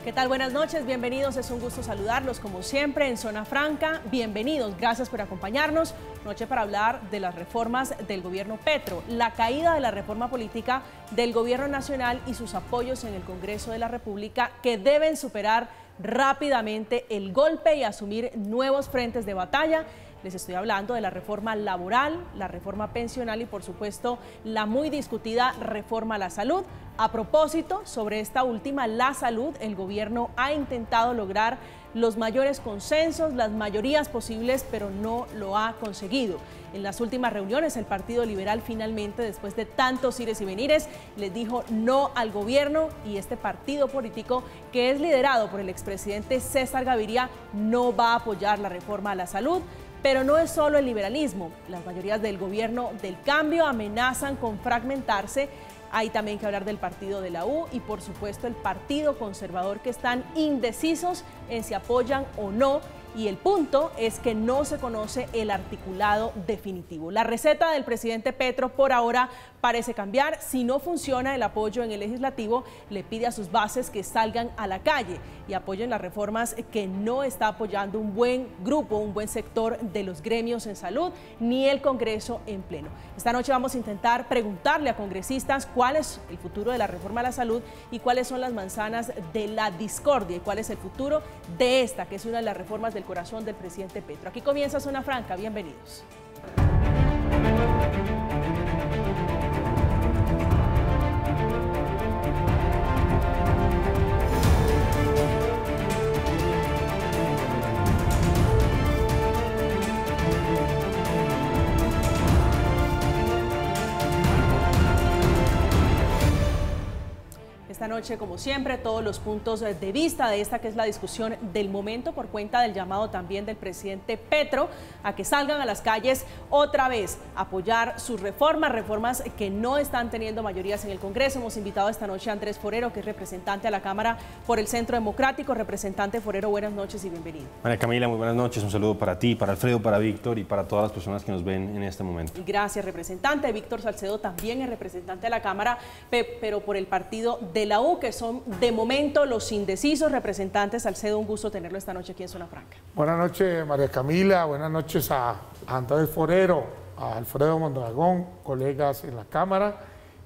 ¿Qué tal? Buenas noches, bienvenidos, es un gusto saludarlos como siempre en Zona Franca. Bienvenidos, gracias por acompañarnos. Noche para hablar de las reformas del gobierno Petro, la caída de la reforma política del gobierno nacional y sus apoyos en el Congreso de la República que deben superar rápidamente el golpe y asumir nuevos frentes de batalla. Les estoy hablando de la reforma laboral, la reforma pensional y por supuesto la muy discutida reforma a la salud. A propósito, sobre esta última, la salud, el gobierno ha intentado lograr los mayores consensos, las mayorías posibles, pero no lo ha conseguido. En las últimas reuniones, el Partido Liberal finalmente, después de tantos ires y venires, les dijo no al gobierno y este partido político, que es liderado por el expresidente César Gaviria, no va a apoyar la reforma a la salud. Pero no es solo el liberalismo, las mayorías del gobierno del cambio amenazan con fragmentarse. Hay también que hablar del partido de la U y por supuesto el partido conservador, que están indecisos en si apoyan o no. Y el punto es que no se conoce el articulado definitivo. La receta del presidente Petro por ahora parece cambiar. Si no funciona el apoyo en el legislativo, le pide a sus bases que salgan a la calle y apoyen las reformas que no está apoyando un buen grupo, un buen sector de los gremios en salud, ni el Congreso en pleno. Esta noche vamos a intentar preguntarle a congresistas cuál es el futuro de la reforma a la salud y cuáles son las manzanas de la discordia y cuál es el futuro de esta, que es una de las reformas del corazón del presidente Petro. Aquí comienza Zona Franca, bienvenidos. Esta noche, como siempre, todos los puntos de vista de esta que es la discusión del momento por cuenta del llamado también del presidente Petro a que salgan a las calles otra vez a apoyar sus reformas que no están teniendo mayorías en el Congreso. Hemos invitado esta noche a Andrés Forero, que es representante a la Cámara por el Centro Democrático. Representante Forero, buenas noches y bienvenido. María Camila, muy buenas noches. Un saludo para ti, para Alfredo, para Víctor y para todas las personas que nos ven en este momento. Gracias, representante. Víctor Salcedo también es representante de la Cámara, pero por el partido de la U, que son de momento los indecisos. Representante Salcedo, un gusto tenerlo esta noche aquí en Zona Franca. Buenas noches, María Camila, buenas noches a Andrés Forero, a Alfredo Mondragón, colegas en la Cámara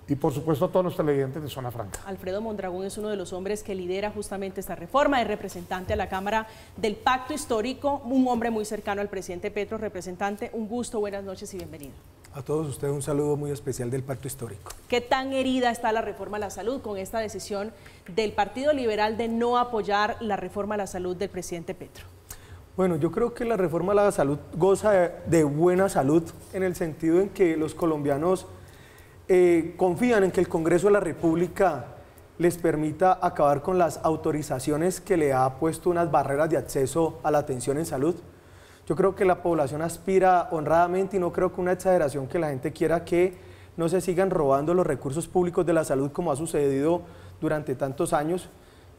y por supuesto a todos los televidentes de Zona Franca. Alfredo Mondragón es uno de los hombres que lidera justamente esta reforma, es representante a la Cámara del Pacto Histórico, un hombre muy cercano al presidente Petro. Representante, un gusto, buenas noches y bienvenido. A todos ustedes un saludo muy especial del Pacto Histórico. ¿Qué tan herida está la reforma a la salud con esta decisión del Partido Liberal de no apoyar la reforma a la salud del presidente Petro? Bueno, yo creo que la reforma a la salud goza de buena salud en el sentido en que los colombianos confían en que el Congreso de la República les permita acabar con las autorizaciones que le ha puesto unas barreras de acceso a la atención en salud. Yo creo que la población aspira honradamente y no creo que una exageración que la gente quiera que no se sigan robando los recursos públicos de la salud como ha sucedido durante tantos años.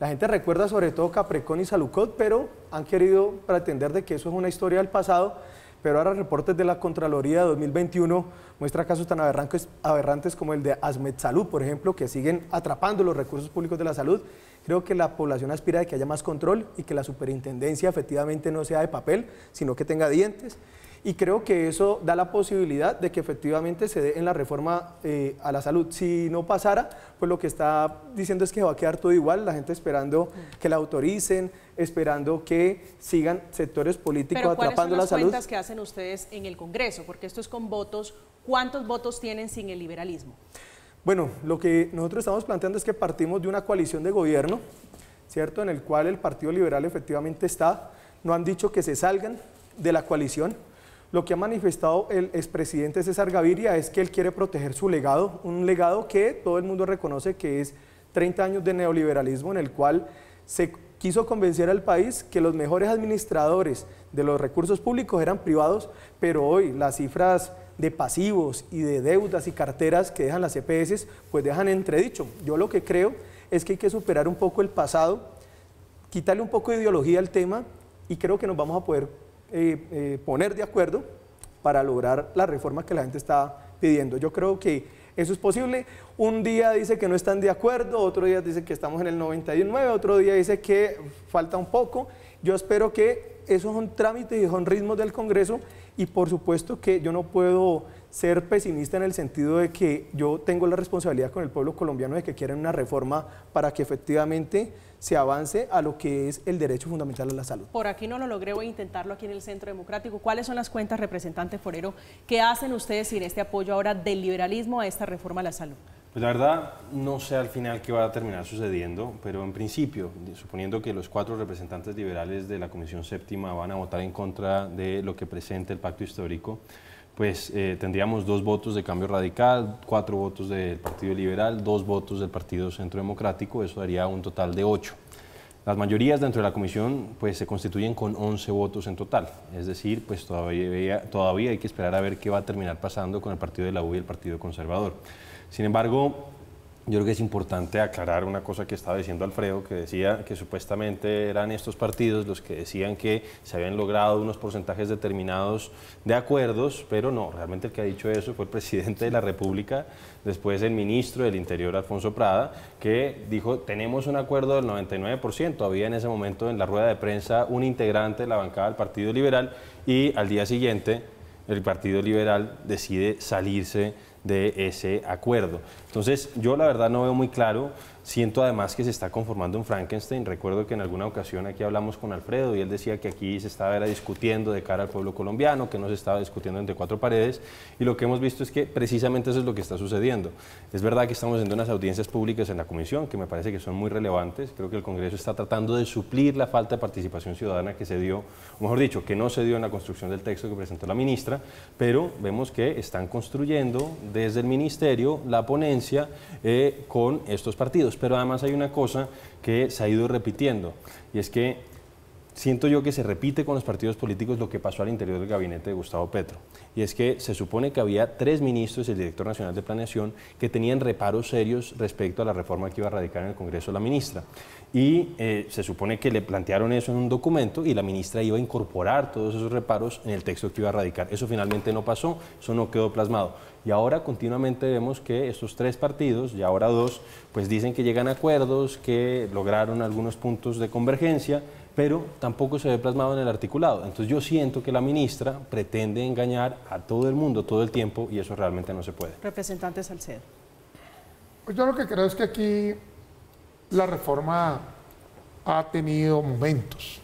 La gente recuerda sobre todo Caprecon y Salucot, pero han querido pretender de que eso es una historia del pasado, pero ahora reportes de la Contraloría de 2021 muestra casos tan aberrantes como el de Asmedsalud, por ejemplo, que siguen atrapando los recursos públicos de la salud. Creo que la población aspira a que haya más control y que la superintendencia efectivamente no sea de papel, sino que tenga dientes. Y creo que eso da la posibilidad de que efectivamente se dé en la reforma a la salud. Si no pasara, pues lo que está diciendo es que va a quedar todo igual, la gente esperando que la autoricen, esperando que sigan sectores políticos atrapando la salud. ¿Cuáles son las cuentas que hacen ustedes en el Congreso? Porque esto es con votos. ¿Cuántos votos tienen sin el liberalismo? Bueno, lo que nosotros estamos planteando es que partimos de una coalición de gobierno, ¿cierto?, en el cual el Partido Liberal efectivamente está. No han dicho que se salgan de la coalición. Lo que ha manifestado el expresidente César Gaviria es que él quiere proteger su legado, un legado que todo el mundo reconoce que es 30 años de neoliberalismo, en el cual se quiso convencer al país que los mejores administradores de los recursos públicos eran privados, pero hoy las cifras de pasivos y de deudas y carteras que dejan las EPS, pues dejan entredicho. Yo lo que creo es que hay que superar un poco el pasado, quitarle un poco de ideología al tema y creo que nos vamos a poder poner de acuerdo para lograr la reforma que la gente está pidiendo. Yo creo que Eso es posible. Un día dice que no están de acuerdo, otro día dice que estamos en el 99, otro día dice que falta un poco. Yo espero que esos son trámites y son ritmos del Congreso, y por supuesto que yo no puedo ser pesimista en el sentido de que yo tengo la responsabilidad con el pueblo colombiano de que quieren una reforma para que efectivamente se avance a lo que es el derecho fundamental a la salud. Por aquí no lo logré, voy a intentarlo aquí en el Centro Democrático. ¿Cuáles son las cuentas, representante Forero, que hacen ustedes sin este apoyo ahora del liberalismo a esta reforma a la salud? Pues la verdad, no sé al final qué va a terminar sucediendo, pero en principio, suponiendo que los 4 representantes liberales de la Comisión Séptima van a votar en contra de lo que presenta el Pacto Histórico, pues tendríamos 2 votos de Cambio Radical, 4 votos del Partido Liberal, 2 votos del Partido Centro Democrático, eso daría un total de 8. Las mayorías dentro de la comisión pues se constituyen con 11 votos en total, es decir, pues todavía hay que esperar a ver qué va a terminar pasando con el Partido de la U y el Partido Conservador. Sin embargo, yo creo que es importante aclarar una cosa que estaba diciendo Alfredo, que decía que supuestamente eran estos partidos los que decían que se habían logrado unos porcentajes determinados de acuerdos, pero no, realmente el que ha dicho eso fue el presidente de la República, después el ministro del Interior, Alfonso Prada, que dijo, tenemos un acuerdo del 99%, había en ese momento en la rueda de prensa un integrante de la bancada del Partido Liberal, y al día siguiente el Partido Liberal decide salirse de ese acuerdo. Entonces, yo la verdad no veo muy claro, siento además que se está conformando un Frankenstein. Recuerdo que en alguna ocasión aquí hablamos con Alfredo y él decía que aquí se estaba discutiendo de cara al pueblo colombiano, que no se estaba discutiendo entre 4 paredes, y lo que hemos visto es que precisamente eso es lo que está sucediendo. Es verdad que estamos haciendo unas audiencias públicas en la comisión que me parece que son muy relevantes. Creo que el Congreso está tratando de suplir la falta de participación ciudadana que se dio, o mejor dicho, que no se dio en la construcción del texto que presentó la ministra, pero vemos que están construyendo desde el ministerio la ponencia con estos partidos. Pero además hay una cosa que se ha ido repitiendo, y es que siento yo que se repite con los partidos políticos lo que pasó al interior del gabinete de Gustavo Petro, y es que se supone que había 3 ministros y el director nacional de planeación que tenían reparos serios respecto a la reforma que iba a radicar en el Congreso la ministra, y se supone que le plantearon eso en un documento y la ministra iba a incorporar todos esos reparos en el texto que iba a radicar. Eso finalmente no pasó, eso no quedó plasmado, y ahora continuamente vemos que estos 3 partidos, y ahora 2, pues dicen que llegan a acuerdos, que lograron algunos puntos de convergencia, pero tampoco se ve plasmado en el articulado. Entonces yo siento que la ministra pretende engañar a todo el mundo todo el tiempo, y eso realmente no se puede. Representante Salcedo. Pues yo lo que creo es que aquí la reforma ha tenido momentos.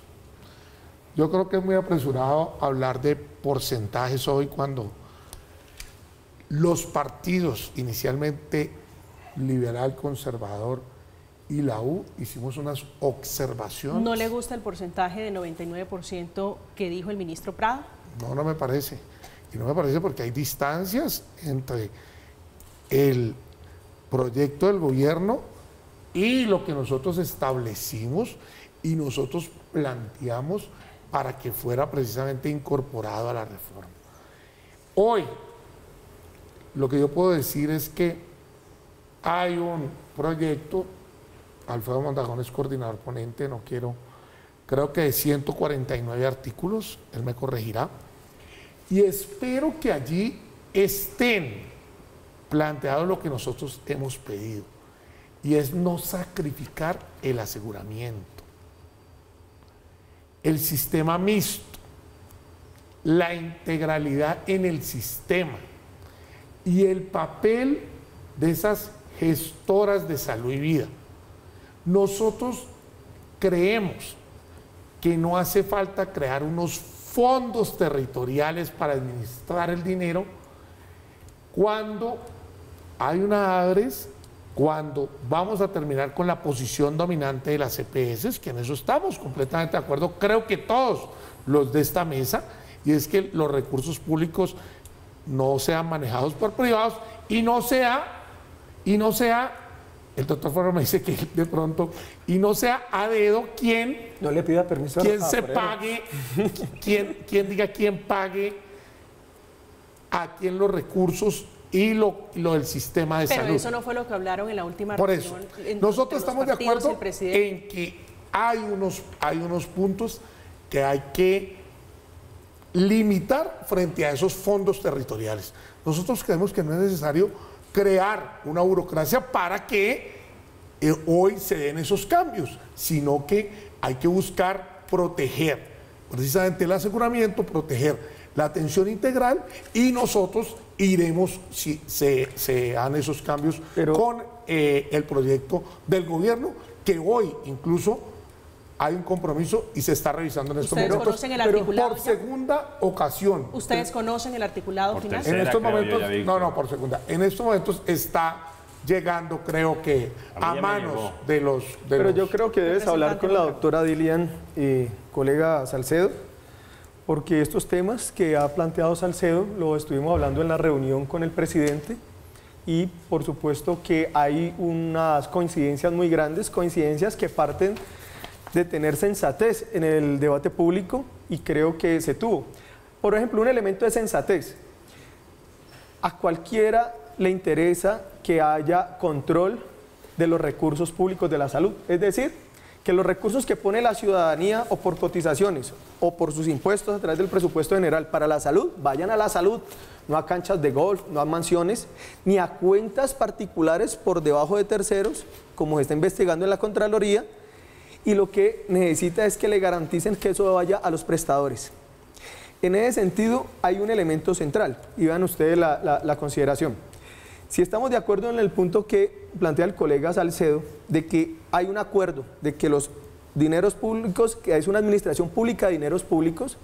Yo creo que es muy apresurado hablar de porcentajes hoy cuando los partidos, inicialmente liberal, conservador y la U, hicimos unas observaciones. ¿No le gusta el porcentaje de 99% que dijo el ministro Prada? No, no me parece. Y no me parece porque hay distancias entre el proyecto del gobierno y lo que nosotros establecimos y nosotros planteamos para que fuera precisamente incorporado a la reforma. Hoy, lo que yo puedo decir es que hay un proyecto, Alfredo Mondragón es coordinador ponente, creo que de 149 artículos, él me corregirá, y espero que allí estén planteados lo que nosotros hemos pedido, y es no sacrificar el aseguramiento, el sistema mixto, la integralidad en el sistema y el papel de esas gestoras de salud y vida. Nosotros creemos que no hace falta crear unos fondos territoriales para administrar el dinero cuando hay una ADRES, cuando vamos a terminar con la posición dominante de las EPS, que en eso estamos completamente de acuerdo, creo que todos los de esta mesa, y es que los recursos públicos no sean manejados por privados y no sea, el doctor Forero me dice que de pronto, y no sea a dedo quien no le pida permiso quien se pague, quien diga quién pague a quién los recursos y lo del sistema de salud. Pero eso no fue lo que hablaron en la última Por reunión. eso, nosotros estamos de acuerdo en que hay unos puntos que hay que limitar frente a esos fondos territoriales. Nosotros creemos que no es necesario crear una burocracia para que hoy se den esos cambios, sino que hay que buscar proteger precisamente el aseguramiento, proteger la atención integral, y nosotros iremos, si se dan esos cambios, con el proyecto del gobierno, que hoy incluso hay un compromiso y se está revisando en estos momentos. ¿Ustedes conocen el articulado por segunda ocasión. ¿Ustedes conocen el articulado final? En estos momentos, no, por segunda. En estos momentos está llegando, creo que, a manos de los... Pero yo creo que debes hablar con la doctora Dilian y colega Salcedo, porque estos temas que ha planteado Salcedo lo estuvimos hablando en la reunión con el presidente, y por supuesto que hay unas coincidencias muy grandes, coincidencias que parten de tener sensatez en el debate público, y creo que se tuvo. Por ejemplo, un elemento de sensatez. A cualquiera le interesa que haya control de los recursos públicos de la salud, es decir, que los recursos que pone la ciudadanía o por cotizaciones o por sus impuestos a través del presupuesto general para la salud, vayan a la salud, no a canchas de golf, no a mansiones, ni a cuentas particulares por debajo de terceros, como se está investigando en la Contraloría, y lo que necesita es que le garanticen que eso vaya a los prestadores. En ese sentido hay un elemento central, y vean ustedes la consideración. Si estamos de acuerdo en el punto que plantea el colega Salcedo, de que hay un acuerdo, de que los dineros públicos, que es una administración pública de dineros públicos,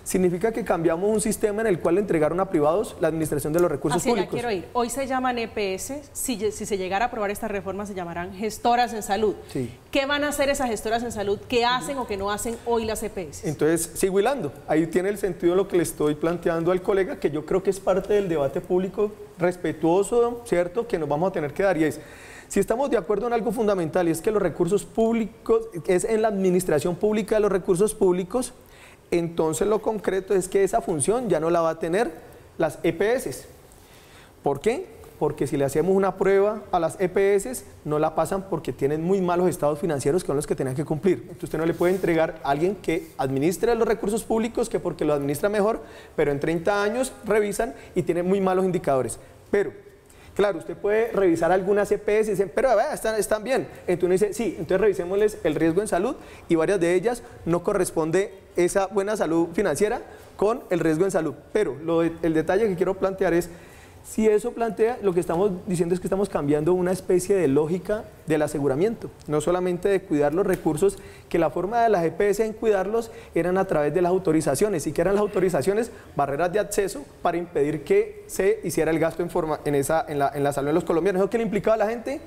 significa que cambiamos un sistema en el cual le entregaron a privados la administración de los recursos públicos. Quiero ir. Hoy se llaman EPS, si se llegara a aprobar esta reforma se llamarán gestoras en salud. Sí. ¿Qué van a hacer esas gestoras en salud? ¿Qué hacen o qué no hacen hoy las EPS? Entonces, sigo hilando. Ahí tiene el sentido de lo que le estoy planteando al colega, que yo creo que es parte del debate público respetuoso, ¿cierto?, que nos vamos a tener que dar, y es: si estamos de acuerdo en algo fundamental, y es que los recursos públicos, es en la administración pública de los recursos públicos, entonces lo concreto es que esa función ya no la va a tener las EPS. ¿Por qué? Porque si le hacemos una prueba a las EPS, no la pasan porque tienen muy malos estados financieros, que son los que tenían que cumplir. Entonces usted no le puede entregar a alguien que administre los recursos públicos, que porque lo administra mejor, pero en 30 años revisan y tiene muy malos indicadores. Pero claro, usted puede revisar algunas EPS y dicen, pero están bien. Entonces uno dice, sí, entonces revisémosles el riesgo en salud, y varias de ellas no corresponde esa buena salud financiera con el riesgo en salud. Pero el detalle que quiero plantear es, si eso plantea, lo que estamos diciendo es que estamos cambiando una especie de lógica del aseguramiento, no solamente de cuidar los recursos, que la forma de las EPS en cuidarlos eran a través de las autorizaciones, y que eran las autorizaciones barreras de acceso para impedir que se hiciera el gasto en la salud de los colombianos. ¿Eso qué le implicaba a la gente?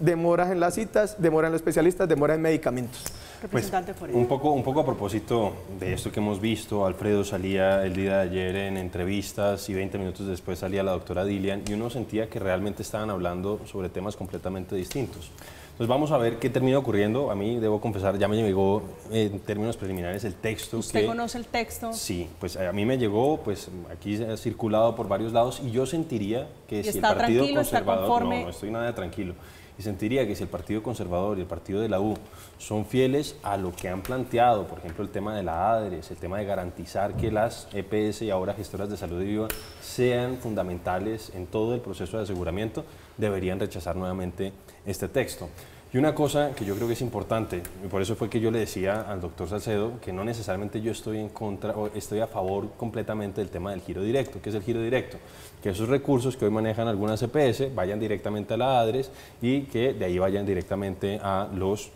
Demoras en las citas, demora en los especialistas, demora en medicamentos. Pues, un poco a propósito de esto que hemos visto, Alfredo salía el día de ayer en entrevistas y 20 minutos después salía la doctora Dilian, y uno sentía que realmente estaban hablando sobre temas completamente distintos. Entonces vamos a ver qué termina ocurriendo. A mí, debo confesar, ya me llegó en términos preliminares el texto. ¿Usted conoce el texto? Sí, pues a mí me llegó, pues aquí ha circulado por varios lados, y yo sentiría que si el Partido Conservador... No estoy nada tranquilo. Y sentiría que si el Partido Conservador y el Partido de la U son fieles a lo que han planteado, por ejemplo, el tema de la ADRES, el tema de garantizar que las EPS y ahora gestoras de salud viva sean fundamentales en todo el proceso de aseguramiento, deberían rechazar nuevamente este texto. Y una cosa que yo creo que es importante, y por eso fue que yo le decía al doctor Salcedo que no necesariamente yo estoy en contra o estoy a favor completamente del tema del giro directo. ¿Qué es el giro directo? Que esos recursos que hoy manejan algunas EPS vayan directamente a la ADRES y que de ahí vayan directamente a los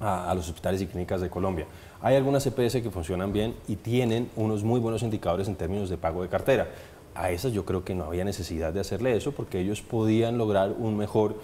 hospitales y clínicas de Colombia. Hay algunas EPS que funcionan bien y tienen unos muy buenos indicadores en términos de pago de cartera. A esas yo creo que no había necesidad de hacerle eso, porque ellos podían lograr un mejor...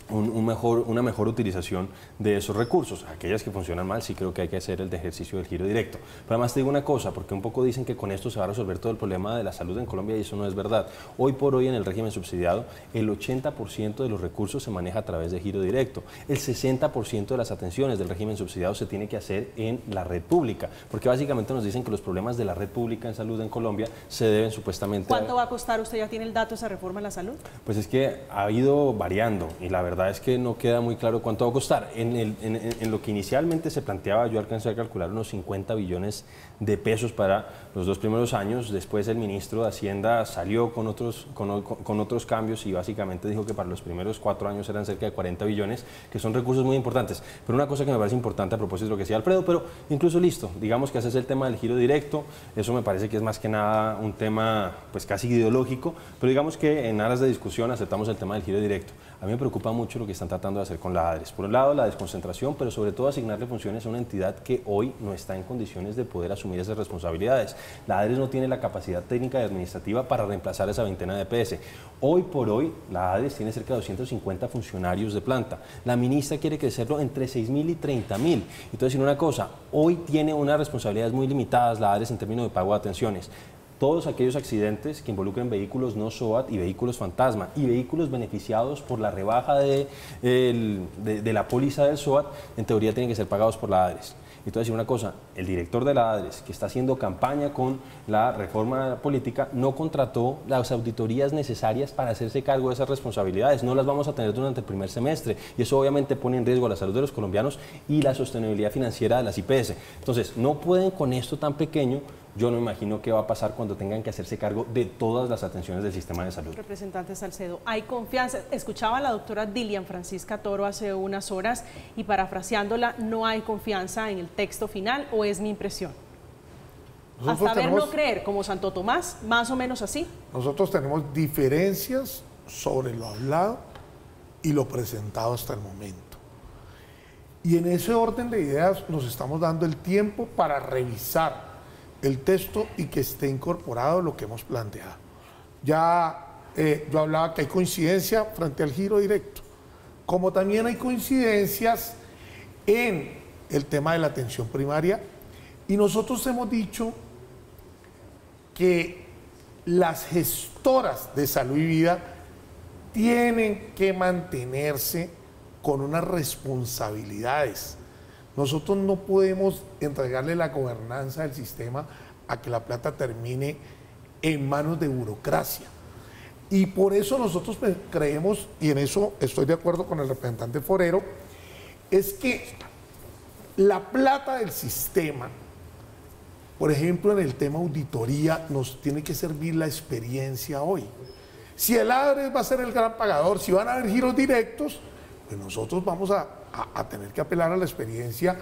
una mejor utilización de esos recursos. Aquellas que funcionan mal, sí creo que hay que hacer el ejercicio del giro directo. Pero además te digo una cosa, porque un poco dicen que con esto se va a resolver todo el problema de la salud en Colombia, y eso no es verdad. Hoy por hoy en el régimen subsidiado, el 80% de los recursos se maneja a través de giro directo. El 60% de las atenciones del régimen subsidiado se tiene que hacer en la red pública, porque básicamente nos dicen que los problemas de la red pública en salud en Colombia se deben supuestamente... ¿Cuánto va a costar? ¿Usted ya tiene el dato de esa reforma en la salud? Pues es que ha ido variando, y la verdad verdad es que no queda muy claro cuánto va a costar. En lo que inicialmente se planteaba, yo alcancé a calcular unos 50 billones de pesos para los 2 primeros años. Después el ministro de Hacienda salió con otros cambios y básicamente dijo que para los primeros 4 años eran cerca de 40 billones, que son recursos muy importantes. Pero una cosa que me parece importante a propósito de lo que decía Alfredo, pero incluso listo, digamos que ese es el tema del giro directo, eso me parece que es más que nada un tema pues casi ideológico, pero digamos que en aras de discusión aceptamos el tema del giro directo. A mí me preocupa mucho lo que están tratando de hacer con la ADRES. Por un lado, la desconcentración, pero sobre todo asignarle funciones a una entidad que hoy no está en condiciones de poder asumir esas responsabilidades. La ADRES no tiene la capacidad técnica y administrativa para reemplazar esa veintena de EPS. Hoy por hoy, la ADRES tiene cerca de 250 funcionarios de planta. La ministra quiere crecerlo entre 6.000 y 30.000. Entonces, decir una cosa, hoy tiene unas responsabilidades muy limitadas la ADRES en términos de pago de atenciones. Todos aquellos accidentes que involucren vehículos no SOAT y vehículos fantasma y vehículos beneficiados por la rebaja de la póliza del SOAT, en teoría tienen que ser pagados por la ADRES. Entonces, decir una cosa, el director de la ADRES, que está haciendo campaña con la reforma política, no contrató las auditorías necesarias para hacerse cargo de esas responsabilidades. No las vamos a tener durante el primer semestre y eso obviamente pone en riesgo la salud de los colombianos y la sostenibilidad financiera de las IPS. Entonces, no pueden con esto tan pequeño. Yo no imagino qué va a pasar cuando tengan que hacerse cargo de todas las atenciones del sistema de salud. Representante Salcedo, hay confianza. Escuchaba a la doctora Dilian Francisca Toro hace unas horas y parafraseándola, ¿no hay confianza en el texto final o es mi impresión? Hasta ver no creer, como Santo Tomás, más o menos así. Nosotros tenemos diferencias sobre lo hablado y lo presentado hasta el momento. Y en ese orden de ideas nos estamos dando el tiempo para revisar el texto y que esté incorporado lo que hemos planteado. Ya yo hablaba que hay coincidencia frente al giro directo, como también hay coincidencias en el tema de la atención primaria, y nosotros hemos dicho que las gestoras de salud y vida tienen que mantenerse con unas responsabilidades. Nosotros no podemos entregarle la gobernanza del sistema a que la plata termine en manos de burocracia. Y por eso nosotros creemos, y en eso estoy de acuerdo con el representante Forero, es que la plata del sistema, por ejemplo en el tema auditoría, nos tiene que servir la experiencia hoy. Si el ADRES va a ser el gran pagador, si van a haber giros directos, pues nosotros vamos a tener que apelar a la experiencia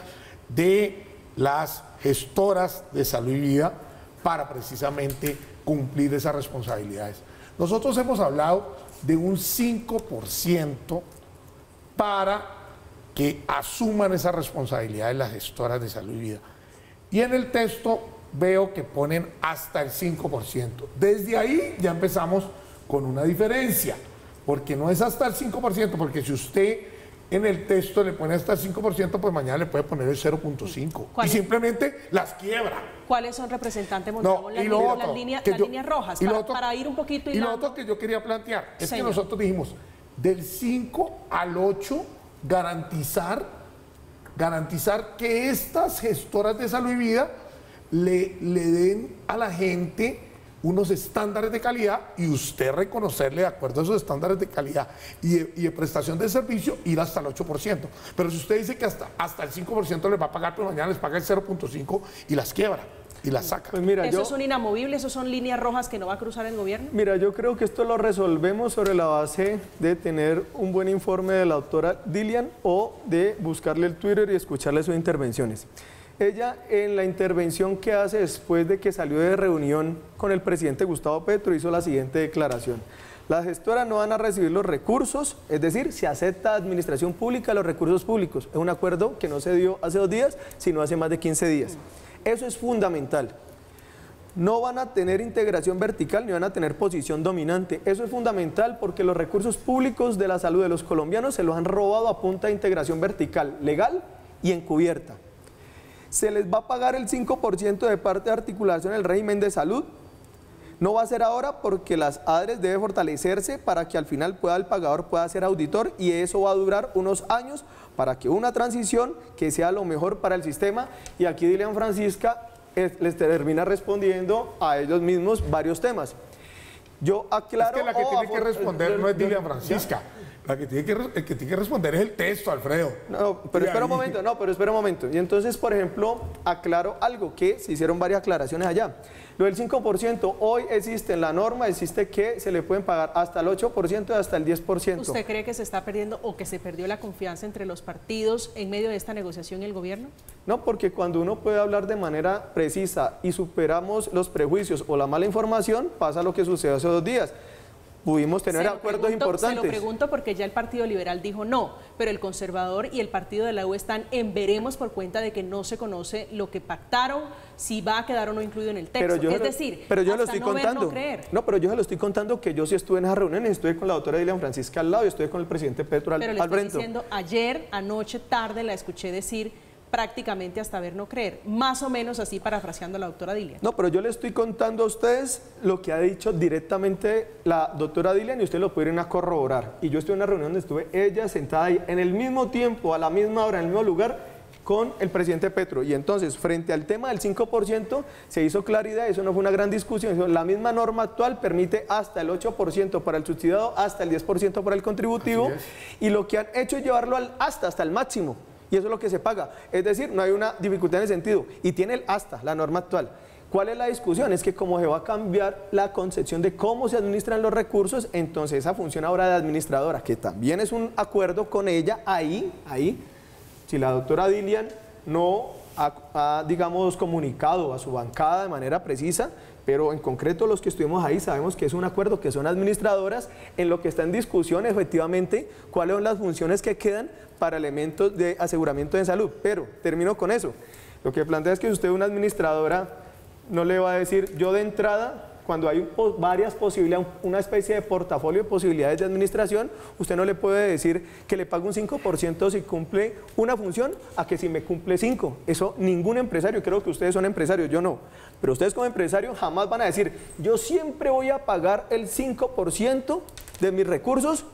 de las gestoras de salud y vida para precisamente cumplir esas responsabilidades. Nosotros hemos hablado de un 5% para que asuman esas responsabilidades las gestoras de salud y vida. Y en el texto veo que ponen hasta el 5%. Desde ahí ya empezamos con una diferencia, porque no es hasta el 5%, porque si usted en el texto le pone hasta el 5%, pues mañana le puede poner el 0.5% y simplemente las quiebra. ¿Cuáles son, representante Mondragón, las líneas rojas? Para ir un poquito y lo otro que yo quería plantear es que nosotros dijimos, del 5 al 8, garantizar que estas gestoras de salud y vida le den a la gente unos estándares de calidad y usted reconocerle de acuerdo a esos estándares de calidad y de prestación de servicio, ir hasta el 8%. Pero si usted dice que hasta el 5% les va a pagar, pues mañana les paga el 0.5% y las quiebra y las saca. Pues mira, ¿esos son inamovibles? ¿Esos son líneas rojas que no va a cruzar el gobierno? Mira, yo creo que esto lo resolvemos sobre la base de tener un buen informe de la doctora Dilian o de buscarle el Twitter y escucharle sus intervenciones. Ella, en la intervención que hace después de que salió de reunión con el presidente Gustavo Petro, hizo la siguiente declaración. Las gestoras no van a recibir los recursos, es decir, se acepta administración pública los recursos públicos. Es un acuerdo que no se dio hace 2 días, sino hace más de 15 días. Eso es fundamental. No van a tener integración vertical ni van a tener posición dominante. Eso es fundamental porque los recursos públicos de la salud de los colombianos se los han robado a punta de integración vertical, legal y encubierta. Se les va a pagar el 5% de parte de articulación del régimen de salud. No va a ser ahora porque las ADRES debe fortalecerse para que al final el pagador pueda ser auditor y eso va a durar unos años para que una transición que sea lo mejor para el sistema. Y aquí Dilian Francisca les termina respondiendo a ellos mismos varios temas. Yo aclaro... Es que la que tiene que responder no es Dilian Francisca, El que tiene que responder es el texto, Alfredo. No, pero espera un momento. Y entonces, por ejemplo, aclaro algo, que se hicieron varias aclaraciones allá. Lo del 5%, hoy existe en la norma, existe que se le pueden pagar hasta el 8% y hasta el 10%. ¿Usted cree que se está perdiendo o que se perdió la confianza entre los partidos en medio de esta negociación y el gobierno? No, porque cuando uno puede hablar de manera precisa y superamos los prejuicios o la mala información, pasa lo que sucedió hace 2 días. Pudimos tener acuerdos importantes. Se lo pregunto porque ya el Partido Liberal dijo no, pero el Conservador y el Partido de la U están en veremos por cuenta de que no se conoce lo que pactaron, si va a quedar o no incluido en el texto. Pero yo lo estoy contando. Pero yo se lo estoy contando que yo sí estuve en esas reuniones, estuve con la doctora Dilian Francisca al lado y estuve con el presidente Petro al frente. Pero le estoy diciendo, ayer, anoche, tarde, la escuché decir prácticamente hasta ver no creer, más o menos así parafraseando a la doctora Dilian. No, pero yo le estoy contando a ustedes lo que ha dicho directamente la doctora Dilian y ustedes lo pueden corroborar. Y yo estuve en una reunión donde estuve ella sentada ahí en el mismo tiempo, a la misma hora, en el mismo lugar, con el presidente Petro. Y entonces, frente al tema del 5%, se hizo claridad, eso no fue una gran discusión, la misma norma actual permite hasta el 8% para el subsidiado, hasta el 10% para el contributivo, y lo que han hecho es llevarlo hasta el máximo. Y eso es lo que se paga. Es decir, no hay una dificultad en el sentido. Y tiene el hasta, la norma actual. ¿Cuál es la discusión? Es que como se va a cambiar la concepción de cómo se administran los recursos, entonces esa función ahora de administradora, que también es un acuerdo con ella, ahí, si la doctora Dilian no ha, digamos, comunicado a su bancada de manera precisa, pero en concreto los que estuvimos ahí sabemos que es un acuerdo, que son administradoras, en lo que está en discusión efectivamente cuáles son las funciones que quedan para elementos de aseguramiento de salud. Pero termino con eso. Lo que plantea es que si usted es una administradora, no le va a decir yo de entrada, cuando hay varias posibilidades, una especie de portafolio de posibilidades de administración, usted no le puede decir que le pague un 5% si cumple una función a que si me cumple 5. Eso ningún empresario, creo que ustedes son empresarios, yo no. Pero ustedes como empresarios jamás van a decir, yo siempre voy a pagar el 5% de mis recursos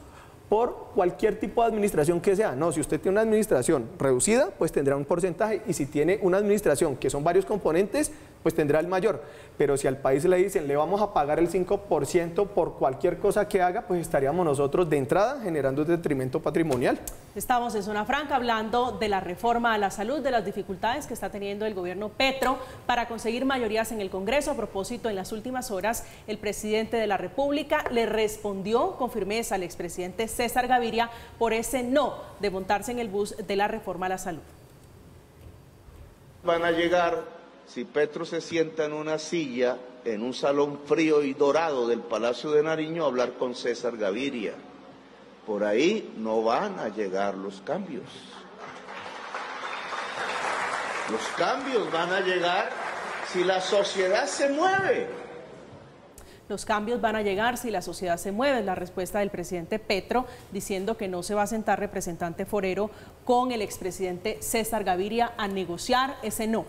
por cualquier tipo de administración que sea. No, si usted tiene una administración reducida, pues tendrá un porcentaje, y si tiene una administración que son varios componentes, pues tendrá el mayor. Pero si al país le dicen, le vamos a pagar el 5% por cualquier cosa que haga, pues estaríamos nosotros de entrada generando un detrimento patrimonial. Estamos en Zona Franca hablando de la reforma a la salud, de las dificultades que está teniendo el gobierno Petro para conseguir mayorías en el Congreso. A propósito, en las últimas horas, el presidente de la República le respondió con firmeza al expresidente César Gaviria por ese no de montarse en el bus de la reforma a la salud. Van a llegar, si Petro se sienta en una silla, en un salón frío y dorado del Palacio de Nariño, a hablar con César Gaviria. Por ahí no van a llegar los cambios. Los cambios van a llegar si la sociedad se mueve. Los cambios van a llegar si la sociedad se mueve, es la respuesta del presidente Petro, diciendo que no se va a sentar representante forero con el expresidente César Gaviria a negociar ese no.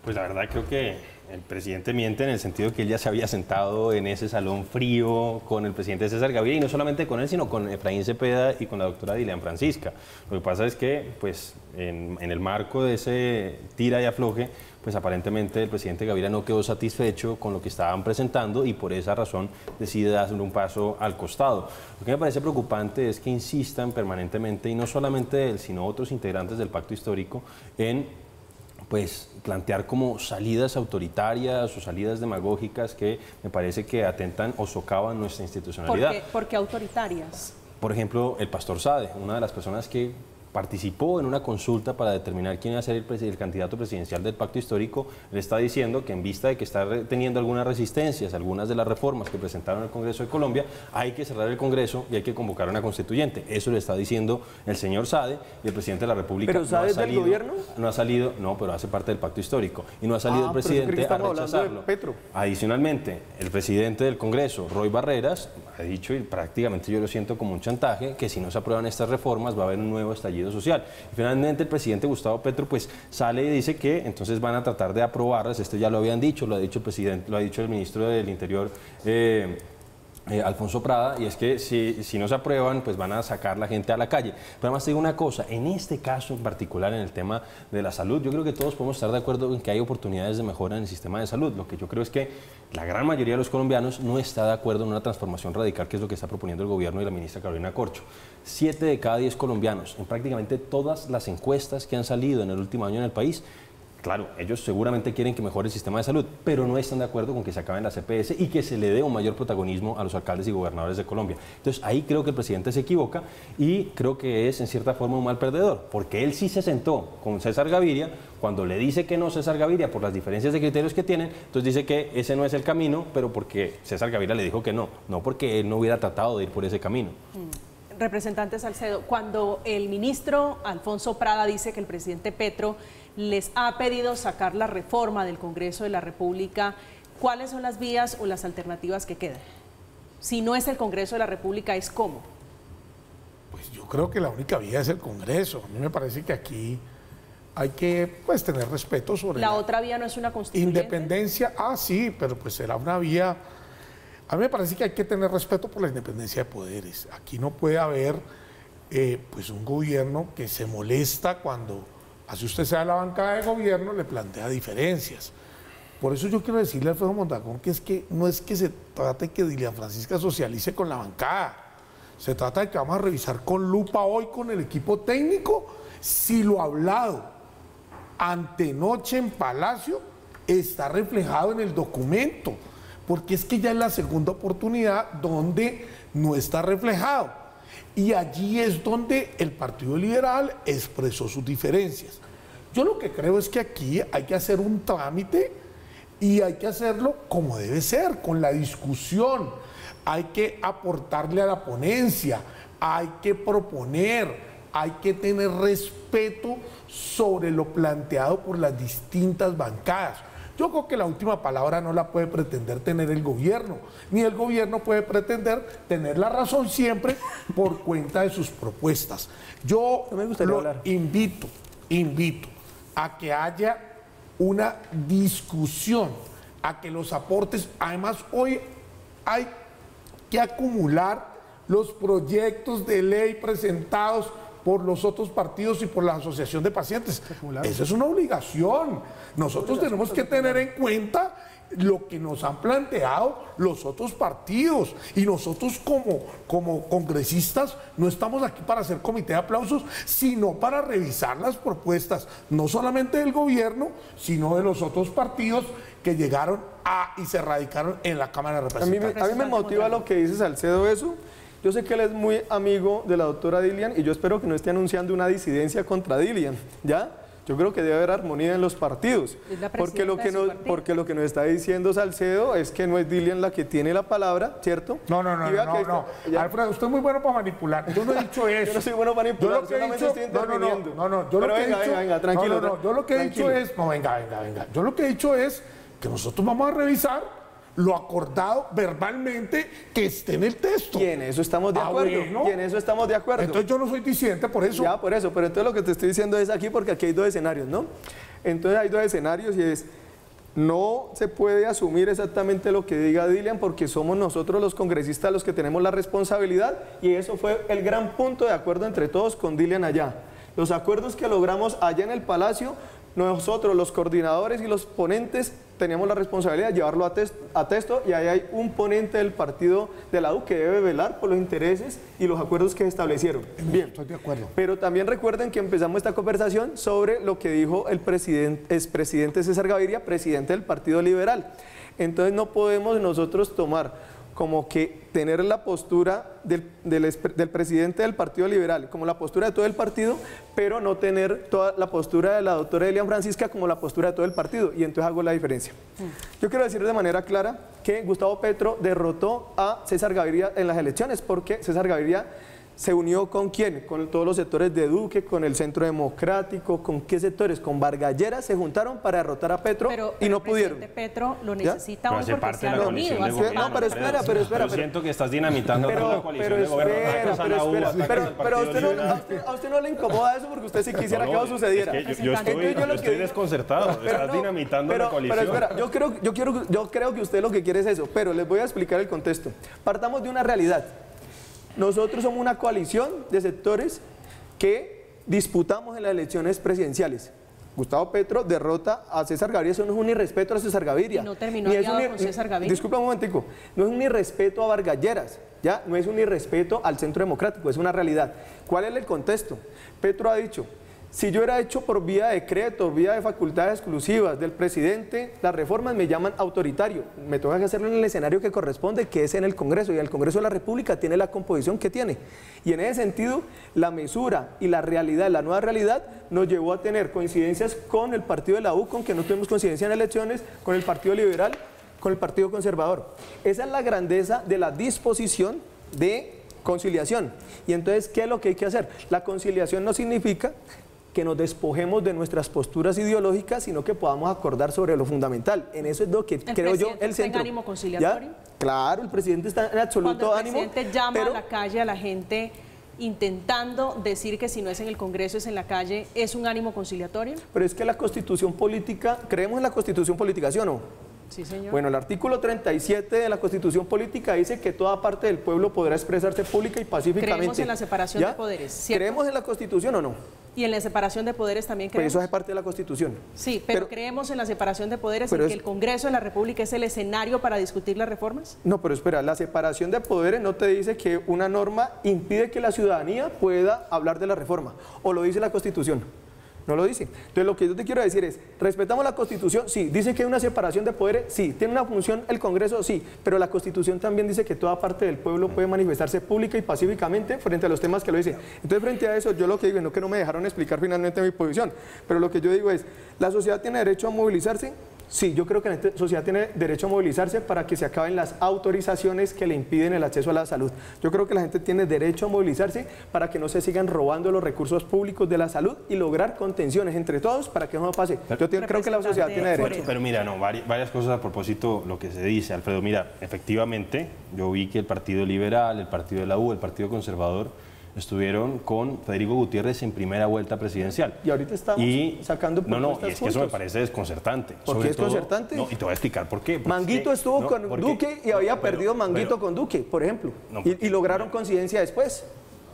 Pues la verdad creo que el presidente miente en el sentido que él ya se había sentado en ese salón frío con el presidente César Gaviria, y no solamente con él, sino con Efraín Cepeda y con la doctora Dilian Francisca. Lo que pasa es que, pues, en el marco de ese tira y afloje, pues aparentemente el presidente Gaviria no quedó satisfecho con lo que estaban presentando y por esa razón decide darle un paso al costado. Lo que me parece preocupante es que insistan permanentemente, y no solamente él, sino otros integrantes del pacto histórico, en pues plantear como salidas autoritarias o salidas demagógicas que me parece que atentan o socavan nuestra institucionalidad. ¿Por qué autoritarias? Por ejemplo, el pastor Sade, una de las personas que participó en una consulta para determinar quién iba a ser el candidato presidencial del pacto histórico, le está diciendo que en vista de que está teniendo algunas resistencias, algunas de las reformas que presentaron el Congreso de Colombia, hay que cerrar el Congreso y hay que convocar a una constituyente. Eso le está diciendo el señor Sade, y el presidente de la República. ¿Pero Sade es del gobierno? No ha salido, no, pero hace parte del pacto histórico, y no ha salido el presidente a rechazarlo. Adicionalmente, el presidente del Congreso, Roy Barreras, ha dicho, y prácticamente yo lo siento como un chantaje, que si no se aprueban estas reformas va a haber un nuevo estallido social. Y finalmente el presidente Gustavo Petro pues sale y dice que entonces van a tratar de aprobarlas. Esto ya lo habían dicho, lo ha dicho el presidente, lo ha dicho el ministro del Interior, Alfonso Prada, y es que si no se aprueban, pues van a sacar la gente a la calle. Pero además te digo una cosa, en este caso en particular, en el tema de la salud, yo creo que todos podemos estar de acuerdo en que hay oportunidades de mejora en el sistema de salud. Lo que yo creo es que la gran mayoría de los colombianos no está de acuerdo en una transformación radical, que es lo que está proponiendo el gobierno y la ministra Carolina Corcho. 7 de cada 10 colombianos, en prácticamente todas las encuestas que han salido en el último año en el país, claro, ellos seguramente quieren que mejore el sistema de salud, pero no están de acuerdo con que se acaben las EPS y que se le dé un mayor protagonismo a los alcaldes y gobernadores de Colombia. Entonces ahí creo que el presidente se equivoca y creo que es en cierta forma un mal perdedor, porque él sí se sentó con César Gaviria, cuando le dice que no César Gaviria por las diferencias de criterios que tienen, entonces dice que ese no es el camino, pero porque César Gaviria le dijo que no porque él no hubiera tratado de ir por ese camino. Representante Salcedo, cuando el ministro Alfonso Prada dice que el presidente Petro les ha pedido sacar la reforma del Congreso de la República, ¿cuáles son las vías o las alternativas que quedan? Si no es el Congreso de la República, ¿es cómo? Pues yo creo que la única vía es el Congreso. A mí me parece que aquí hay que tener respeto sobre ¿La otra vía no es una constituyente? Independencia, sí, pero pues será una vía. A mí me parece que hay que tener respeto por la independencia de poderes. Aquí no puede haber un gobierno que se molesta cuando, así usted sea la bancada de gobierno, le plantea diferencias. Por eso yo quiero decirle a Alfredo Mondragón que no es que se trate que Dilian Francisca socialice con la bancada. Se trata de que vamos a revisar con lupa hoy con el equipo técnico si lo hablado antenoche en Palacio está reflejado en el documento. Porque es que ya es la segunda oportunidad donde no está reflejado. Y allí es donde el Partido Liberal expresó sus diferencias. Yo lo que creo es que aquí hay que hacer un trámite y hay que hacerlo como debe ser, con la discusión. Hay que aportarle a la ponencia, hay que proponer, hay que tener respeto sobre lo planteado por las distintas bancadas. Yo creo que la última palabra no la puede pretender tener el gobierno, ni el gobierno puede pretender tener la razón siempre por cuenta de sus propuestas. Yo invito a que haya una discusión, a que los aportes, además hoy hay que acumular los proyectos de ley presentados por los otros partidos y por la Asociación de Pacientes. Esa es una obligación. Nosotros tenemos que tener en cuenta lo que nos han planteado los otros partidos. Y nosotros como congresistas no estamos aquí para hacer comité de aplausos, sino para revisar las propuestas, no solamente del gobierno, sino de los otros partidos que llegaron y se radicaron en la Cámara de Representantes. A mí me motiva lo que dice Salcedo eso. Yo sé que él es muy amigo de la doctora Dilian y yo espero que no esté anunciando una disidencia contra Dilian, ¿ya? Yo creo que debe haber armonía en los partidos, porque lo que nos está diciendo Salcedo es que no es Dilian la que tiene la palabra, ¿cierto? No. Alfredo, usted es muy bueno para manipular. Yo no he dicho eso. Yo no soy bueno para manipular, solamente estoy interviniendo. Venga, tranquilo. Yo lo que he dicho es, Yo lo que he dicho es que nosotros vamos a revisar lo acordado verbalmente que esté en el texto. Y en eso estamos de acuerdo. Bueno. Y en eso estamos de acuerdo. Entonces yo no soy disidente por eso. Ya, por eso. Pero entonces lo que te estoy diciendo es aquí, porque aquí hay dos escenarios, ¿no? Entonces hay dos escenarios y es, no se puede asumir exactamente lo que diga Dilian porque somos nosotros los congresistas los que tenemos la responsabilidad y eso fue el gran punto de acuerdo entre todos con Dilian allá. Los acuerdos que logramos allá en el Palacio, nosotros los coordinadores y los ponentes teníamos la responsabilidad de llevarlo a texto y ahí hay un ponente del partido de la U que debe velar por los intereses y los acuerdos que se establecieron. Bien, estoy de acuerdo. Pero también recuerden que empezamos esta conversación sobre lo que dijo el expresidente César Gaviria, presidente del Partido Liberal. Entonces no podemos nosotros tomar como que tener la postura del presidente del Partido Liberal, como la postura de todo el partido, pero no tener toda la postura de la doctora Dilian Francisca como la postura de todo el partido, y entonces hago la diferencia. Yo quiero decir de manera clara que Gustavo Petro derrotó a César Gaviria en las elecciones, porque César Gaviria ¿Se unió con quién? Con todos los sectores de Duque, con el Centro Democrático, ¿con qué sectores? Con Vargas Lleras se juntaron para derrotar a Petro y no pudieron. Petro lo necesita hoy hace porque parte se de han la unido. coalición de gobierno. No, pero espera. Yo siento que estás dinamitando la coalición de gobierno. Pero a usted no le incomoda eso porque usted sí quisiera que eso sucediera. Yo estoy desconcertado. Estás dinamitando la coalición. Pero espera, yo creo que usted lo que quiere es eso, pero les voy a explicar el contexto. Partamos de una realidad. Nosotros somos una coalición de sectores que disputamos en las elecciones presidenciales. Gustavo Petro derrota a César Gaviria, eso no es un irrespeto a César Gaviria. Y no terminó aliado con César Gaviria. Disculpa un momentico, no es un irrespeto a Vargas Lleras, ¿ya? No es un irrespeto al Centro Democrático, es una realidad. ¿Cuál es el contexto? Petro ha dicho, si yo era hecho por vía de decreto, vía de facultades exclusivas del presidente, las reformas me llaman autoritario. Me toca que hacerlo en el escenario que corresponde, que es en el Congreso, y el Congreso de la República tiene la composición que tiene. Y en ese sentido, la mesura y la realidad, la nueva realidad, nos llevó a tener coincidencias con el partido de la U, con que no tuvimos coincidencia en elecciones, con el Partido Liberal, con el Partido Conservador. Esa es la grandeza de la disposición de conciliación. Y entonces, ¿qué es lo que hay que hacer? La conciliación no significa que nos despojemos de nuestras posturas ideológicas, sino que podamos acordar sobre lo fundamental. En eso es lo que creo yo el centro. ¿El ánimo conciliatorio? ¿Ya? Claro, el presidente está en absoluto ánimo. Cuando el presidente llama a la calle a la gente intentando decir que si no es en el Congreso es en la calle, ¿es un ánimo conciliatorio? Pero es que la Constitución política, ¿creemos en la Constitución política, sí o no? Sí, señor. Bueno, el artículo 37 de la Constitución política dice que toda parte del pueblo podrá expresarse pública y pacíficamente. ¿Creemos en la separación de poderes? ¿Cierto? ¿Creemos en la Constitución o no? ¿Y en la separación de poderes también creemos? Pues eso es parte de la Constitución. Sí, pero ¿creemos en la separación de poderes, en que el Congreso de la República es el escenario para discutir las reformas? No, pero espera, la separación de poderes no te dice que una norma impide que la ciudadanía pueda hablar de la reforma, o lo dice la Constitución. No lo dice. Entonces lo que yo te quiero decir es, respetamos la Constitución, sí, dice que hay una separación de poderes, sí, tiene una función el Congreso, sí, pero la Constitución también dice que toda parte del pueblo puede manifestarse pública y pacíficamente frente a los temas que lo dice. Entonces frente a eso yo lo que digo, no que no me dejaron explicar finalmente mi posición, pero lo que yo digo es, ¿la sociedad tiene derecho a movilizarse? Sí, yo creo que la sociedad tiene derecho a movilizarse para que se acaben las autorizaciones que le impiden el acceso a la salud. Yo creo que la gente tiene derecho a movilizarse para que no se sigan robando los recursos públicos de la salud y lograr contenciones entre todos para que no pase. Yo creo que la sociedad tiene derecho. Pero mira, no, varias cosas a propósito lo que se dice, Alfredo. Mira, efectivamente, yo vi que el Partido Liberal, el Partido de la U, el Partido Conservador estuvieron con Federico Gutiérrez en primera vuelta presidencial. Y ahorita estamos sacando propuestas No, y es que eso me parece desconcertante. ¿Por qué es desconcertante? No, y te voy a explicar por qué. Manguito estuvo con Duque y había perdido Manguito con Duque, por ejemplo. Y lograron coincidencia después.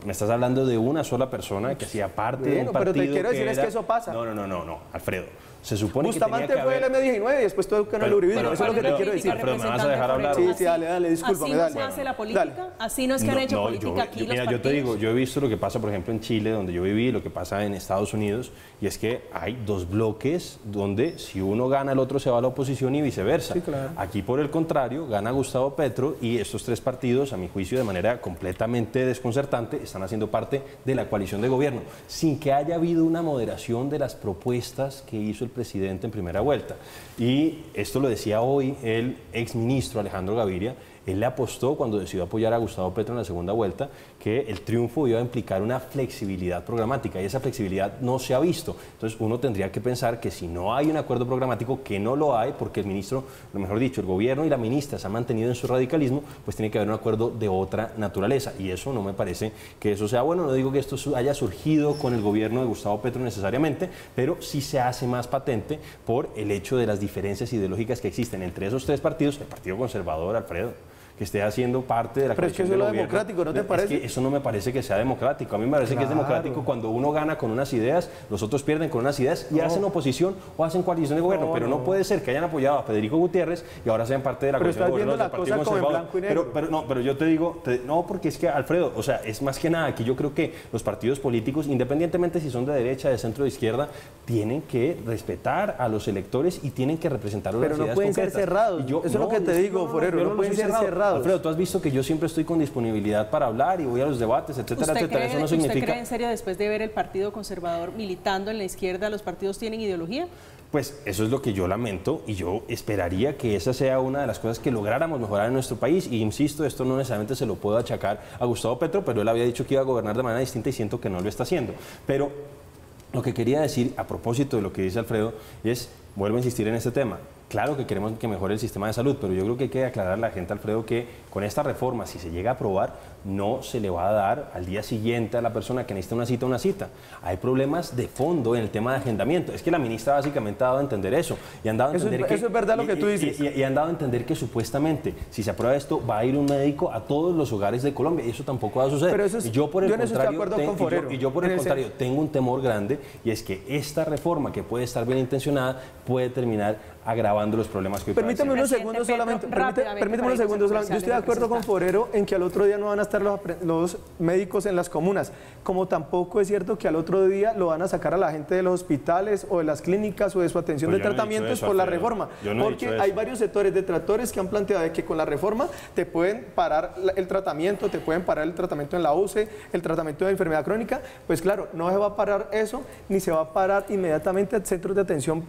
Me estás hablando de una sola persona que hacía parte de un partido. Pero te quiero decir es que eso pasa. No, Alfredo. Se supone Bustamante que tenía que haber... fue el M19 y después todo con el uribismo. Eso es lo que te quiero decir. Pero me vas a dejar hablar. Sí, dale, discúlpame. ¿Así no se hace la política? ¿Así no es que han hecho política aquí los partidos? Yo te digo, yo he visto lo que pasa, por ejemplo, en Chile, donde yo viví, lo que pasa en Estados Unidos, y es que hay dos bloques donde si uno gana, el otro se va a la oposición y viceversa. Sí, claro. Aquí, por el contrario, gana Gustavo Petro y estos tres partidos, a mi juicio, de manera completamente desconcertante, están haciendo parte de la coalición de gobierno, sin que haya habido una moderación de las propuestas que hizo el presidente en primera vuelta. Y esto lo decía hoy el exministro Alejandro Gaviria. Él le apostó cuando decidió apoyar a Gustavo Petro en la segunda vuelta que el triunfo iba a implicar una flexibilidad programática y esa flexibilidad no se ha visto. Entonces uno tendría que pensar que si no hay un acuerdo programático, que no lo hay porque el ministro, lo mejor dicho, el gobierno y la ministra se han mantenido en su radicalismo, pues tiene que haber un acuerdo de otra naturaleza y eso no me parece que eso sea bueno. No digo que esto haya surgido con el gobierno de Gustavo Petro necesariamente, pero sí se hace más patente por el hecho de las diferencias ideológicas que existen entre esos tres partidos, el Partido Conservador, Alfredo, que esté haciendo parte de la coalición del gobierno. Pero es que eso es democrático, ¿no te parece? Es que eso no me parece que sea democrático. A mí me parece que es democrático cuando uno gana con unas ideas, los otros pierden con unas ideas y hacen oposición o hacen coalición de gobierno. Pero no puede ser que hayan apoyado a Federico Gutiérrez y ahora sean parte de la coalición de gobierno del Partido Conservador. Pero yo te digo, no, porque es que, Alfredo, o sea, es más que nada que yo creo que los partidos políticos, independientemente si son de derecha, de centro, de izquierda, tienen que respetar a los electores y tienen que representar las ideas concretas. Pero no pueden ser cerrados. Eso es lo que te digo, Forero, no pueden ser cerrados. cerrados. Alfredo, tú has visto que yo siempre estoy con disponibilidad para hablar y voy a los debates, etcétera, etcétera. Eso no significa... ¿Usted cree en serio, después de ver el Partido Conservador militando en la izquierda, los partidos tienen ideología? Pues eso es lo que yo lamento y yo esperaría que esa sea una de las cosas que lográramos mejorar en nuestro país. Y insisto, esto no necesariamente se lo puedo achacar a Gustavo Petro, pero él había dicho que iba a gobernar de manera distinta y siento que no lo está haciendo. Pero lo que quería decir a propósito de lo que dice Alfredo es, vuelvo a insistir en este tema. Claro que queremos que mejore el sistema de salud, pero yo creo que hay que aclarar a la gente, Alfredo, que con esta reforma, si se llega a aprobar, no se le va a dar al día siguiente a la persona que necesita una cita. Hay problemas de fondo en el tema de agendamiento. Es que la ministra básicamente ha dado a entender eso. Y han dado a entender eso es verdad lo que tú dices. Y han dado a entender que supuestamente, si se aprueba esto, va a ir un médico a todos los hogares de Colombia. Y eso tampoco va a suceder. Pero eso es, y yo por el contrario tengo un temor grande, y es que esta reforma, que puede estar bien intencionada, puede terminar agravando los problemas que hoy Permítame unos segundos solamente. Permítame unos segundos solamente. Yo estoy de acuerdo con Forero en que al otro día no van a estar los médicos en las comunas, como tampoco es cierto que al otro día lo van a sacar a la gente de los hospitales o de las clínicas o de su atención de tratamientos por la reforma. Porque hay varios sectores detractores que han planteado de que con la reforma te pueden parar el tratamiento, te pueden parar el tratamiento en la UCE, el tratamiento de enfermedad crónica. Pues claro, no se va a parar eso, ni se va a parar inmediatamente al centro de atención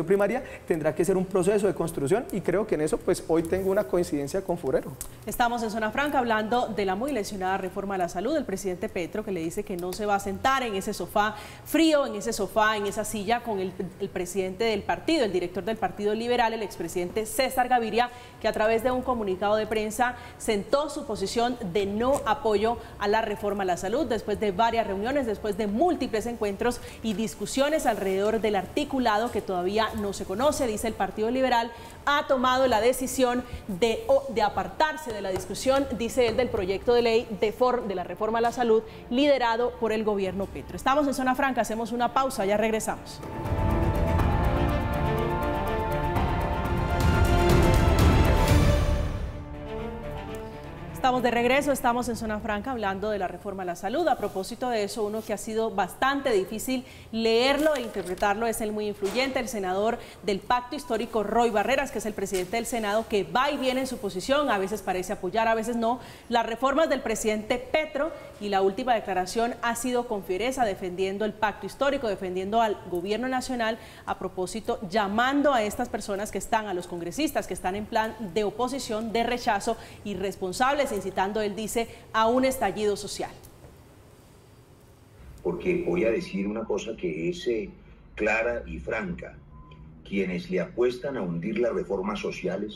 primaria. Tendrá que ser un proceso de construcción y creo que en eso pues hoy tengo una coincidencia con Forero. Estamos en Zona Franca hablando de la muy lesionada reforma a la salud del presidente Petro, que le dice que no se va a sentar en ese sofá frío, en ese sofá, en esa silla con el presidente del partido, el director del Partido Liberal, el expresidente César Gaviria, que a través de un comunicado de prensa sentó su posición de no apoyo a la reforma a la salud después de varias reuniones, después de múltiples encuentros y discusiones alrededor del articulado que todavía no se conoce. Dice el Partido Liberal ha tomado la decisión de apartarse de la discusión, dice él, del proyecto de ley de la reforma a la salud liderado por el gobierno Petro. Estamos en Zona Franca, hacemos una pausa, ya regresamos. Estamos de regreso, estamos en Zona Franca hablando de la reforma a la salud. A propósito de eso, uno que ha sido bastante difícil leerlo e interpretarlo es el muy influyente, el senador del Pacto Histórico, Roy Barreras, que es el presidente del Senado, que va y viene en su posición, a veces parece apoyar, a veces no, las reformas del presidente Petro, y la última declaración ha sido con fiereza, defendiendo el Pacto Histórico, defendiendo al gobierno nacional, a propósito, llamando a estas personas que están, a los congresistas que están en plan de oposición, de rechazo, irresponsables, incitando, él dice, a un estallido social. Porque voy a decir una cosa que es clara y franca. Quienes le apuestan a hundir las reformas sociales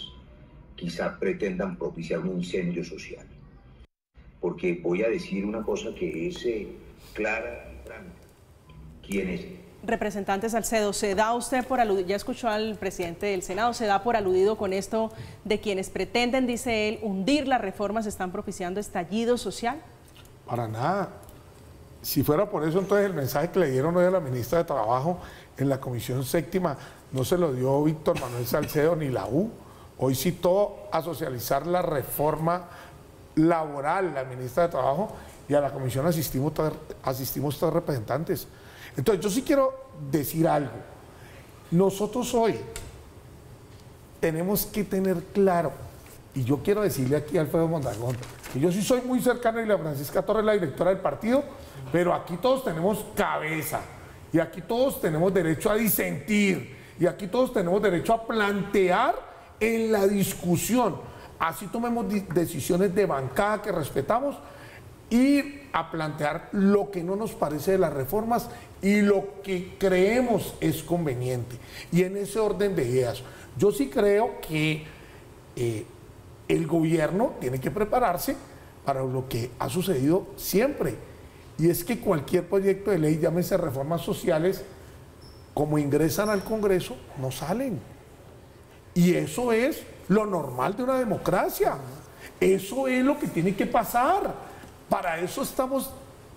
quizá pretendan propiciar un incendio social. Porque voy a decir una cosa que es clara y franca. Quienes... Representante Salcedo, ¿se da usted por aludido, ya escuchó al presidente del Senado, se da por aludido con esto de quienes pretenden, dice él, hundir las reformas, están propiciando estallido social? Para nada. Si fuera por eso, entonces el mensaje que le dieron hoy a la ministra de Trabajo en la Comisión Séptima no se lo dio Víctor Manuel Salcedo ni la U. Hoy citó a socializar la reforma laboral la ministra de Trabajo, y a la comisión asistimos tres representantes. Entonces, yo sí quiero decir algo. Nosotros hoy tenemos que tener claro, y yo quiero decirle aquí a Alfredo Mondragón, que yo sí soy muy cercano, y la Francisca Torres, la directora del partido, pero aquí todos tenemos cabeza, y aquí todos tenemos derecho a disentir, y aquí todos tenemos derecho a plantear en la discusión. Así tomemos decisiones de bancada que respetamos, ir a plantear lo que no nos parece de las reformas y lo que creemos es conveniente. Y en ese orden de ideas, yo sí creo que el gobierno tiene que prepararse para lo que ha sucedido siempre. Y es que cualquier proyecto de ley, llámese reformas sociales, como ingresan al Congreso, no salen. Y eso es lo normal de una democracia. Eso es lo que tiene que pasar. Para eso estamos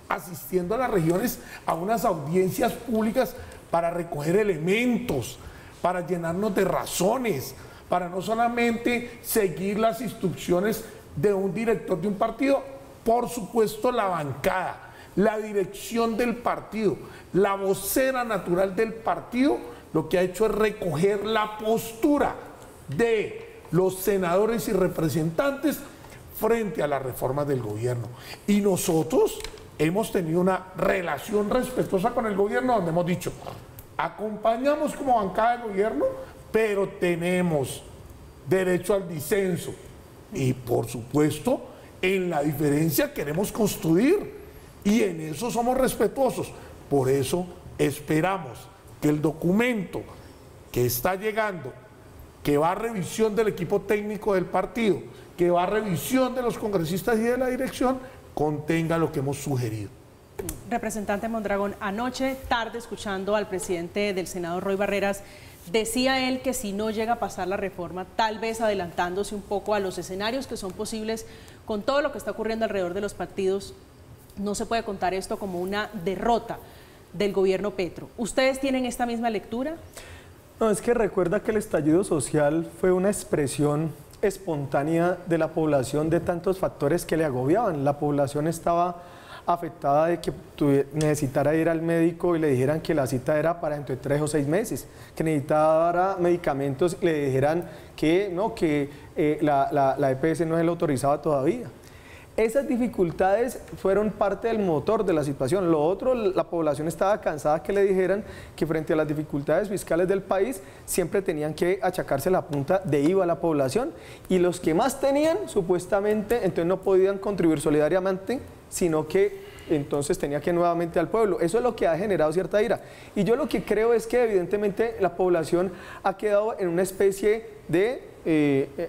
asistiendo a las regiones a unas audiencias públicas, para recoger elementos, para llenarnos de razones, para no solamente seguir las instrucciones de un director de un partido, por supuesto la bancada, la dirección del partido, la vocera natural del partido, lo que ha hecho es recoger la postura de los senadores y representantes frente a las reformas del gobierno. Y nosotros hemos tenido una relación respetuosa con el gobierno donde hemos dicho, acompañamos como bancada de gobierno, pero tenemos derecho al disenso. Y por supuesto, en la diferencia queremos construir y en eso somos respetuosos. Por eso esperamos que el documento que está llegando, que va a revisión del equipo técnico del partido, que va a revisión de los congresistas y de la dirección, contenga lo que hemos sugerido. Representante Mondragón, anoche tarde escuchando al presidente del Senado, Roy Barreras, decía él que si no llega a pasar la reforma, tal vez adelantándose un poco a los escenarios que son posibles con todo lo que está ocurriendo alrededor de los partidos, no se puede contar esto como una derrota del gobierno Petro. ¿Ustedes tienen esta misma lectura? No, es que recuerda que el estallido social fue una expresión espontánea de la población de tantos factores que le agobiaban. La población estaba afectada de que necesitara ir al médico y le dijeran que la cita era para dentro de 3 o 6 meses, que necesitara medicamentos y le dijeran que no, que la EPS no se le autorizaba todavía. Esas dificultades fueron parte del motor de la situación. Lo otro, la población estaba cansada que le dijeran que frente a las dificultades fiscales del país siempre tenían que achacarse la punta de IVA a la población y los que más tenían supuestamente entonces no podían contribuir solidariamente, sino que entonces tenía que nuevamente al pueblo. Eso es lo que ha generado cierta ira. Y yo lo que creo es que evidentemente la población ha quedado en una especie de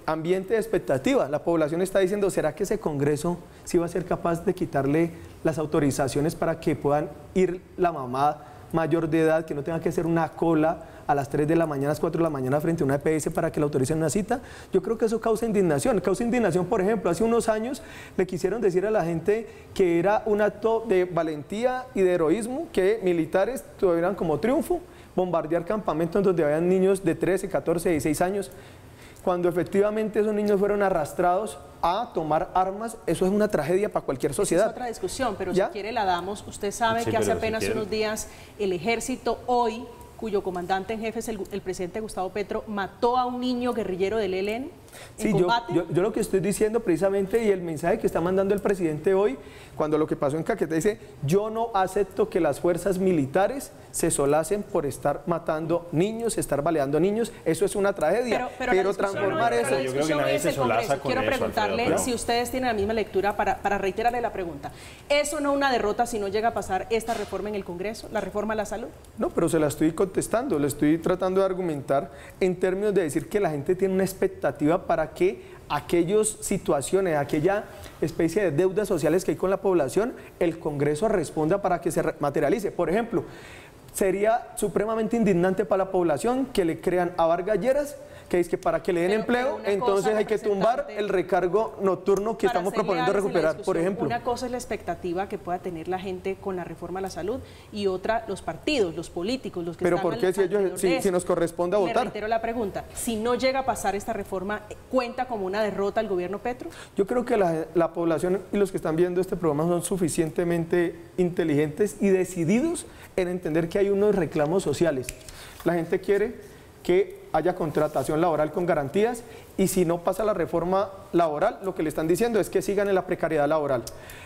ambiente de expectativa. La población está diciendo, ¿será que ese Congreso sí va a ser capaz de quitarle las autorizaciones para que puedan ir la mamá mayor de edad, que no tenga que hacer una cola a las 3 de la mañana, a las 4 de la mañana frente a una EPS para que le autoricen una cita? Yo creo que eso causa indignación. Causa indignación, por ejemplo, hace unos años le quisieron decir a la gente que era un acto de valentía y de heroísmo que militares tuvieran como triunfo bombardear campamentos donde habían niños de 13, 14, 16 años. Cuando efectivamente esos niños fueron arrastrados a tomar armas, eso es una tragedia para cualquier sociedad. Esa es otra discusión, pero ¿Ya? si quiere la damos. Usted sabe Sí, que hace pero apenas si unos días el ejército hoy, cuyo comandante en jefe es el presidente Gustavo Petro, mató a un niño guerrillero del ELN en Sí, combate. yo lo que estoy diciendo precisamente y el mensaje que está mandando el presidente hoy, cuando lo que pasó en Caquetá dice, yo no acepto que las fuerzas militares se solacen por estar matando niños, estar baleando niños, eso es una tragedia, pero transformar eso... Yo creo que nadie se solaza con Quiero eso, preguntarle Alfredo, si ustedes tienen la misma lectura para reiterarle la pregunta. ¿Es o no una derrota si no llega a pasar esta reforma en el Congreso, la reforma a la salud? No, pero se la estoy contestando, le estoy tratando de argumentar en términos de decir que la gente tiene una expectativa para que aquellas situaciones, aquella especie de deudas sociales que hay con la población, el Congreso responda para que se materialice. Por ejemplo, sería supremamente indignante para la población que le crean a Vargas Lleras que es que para que le den empleo, entonces hay que tumbar el recargo nocturno que estamos proponiendo recuperar, por ejemplo. Una cosa es la expectativa que pueda tener la gente con la reforma a la salud y otra los partidos, los políticos, los que Pero están ¿por qué si ellos, si nos corresponde a votar? Le reitero la pregunta, si no llega a pasar esta reforma, ¿cuenta como una derrota al gobierno Petro? Yo creo que la población y los que están viendo este programa son suficientemente inteligentes y decididos en entender que hay unos reclamos sociales. La gente quiere que haya contratación laboral con garantías y si no pasa la reforma laboral, lo que le están diciendo es que sigan en la precariedad laboral.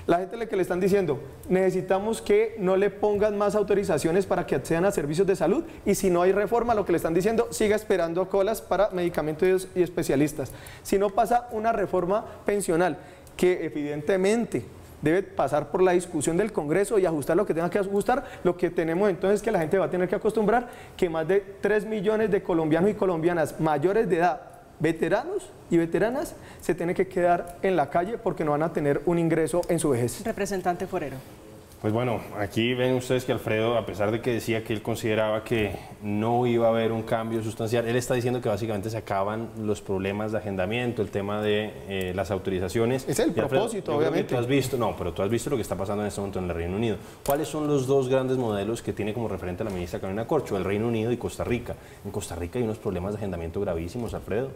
La gente que le están diciendo, necesitamos que no le pongan más autorizaciones para que accedan a servicios de salud y si no hay reforma, lo que le están diciendo, siga esperando colas para medicamentos y especialistas. Si no pasa una reforma pensional, que evidentemente debe pasar por la discusión del Congreso y ajustar lo que tenga que ajustar. Lo que tenemos entonces es que la gente va a tener que acostumbrar que más de 3 millones de colombianos y colombianas mayores de edad, veteranos y veteranas, se tienen que quedar en la calle porque no van a tener un ingreso en su vejez. Representante Forero. Pues bueno, aquí ven ustedes que Alfredo, a pesar de que decía que él consideraba que no iba a haber un cambio sustancial, él está diciendo que básicamente se acaban los problemas de agendamiento, el tema de las autorizaciones. Es el propósito, Alfredo, obviamente. tú has visto, no, pero tú has visto lo que está pasando en este momento en el Reino Unido. ¿Cuáles son los dos grandes modelos que tiene como referente la ministra Carolina Corcho? El Reino Unido y Costa Rica. En Costa Rica hay unos problemas de agendamiento gravísimos, Alfredo.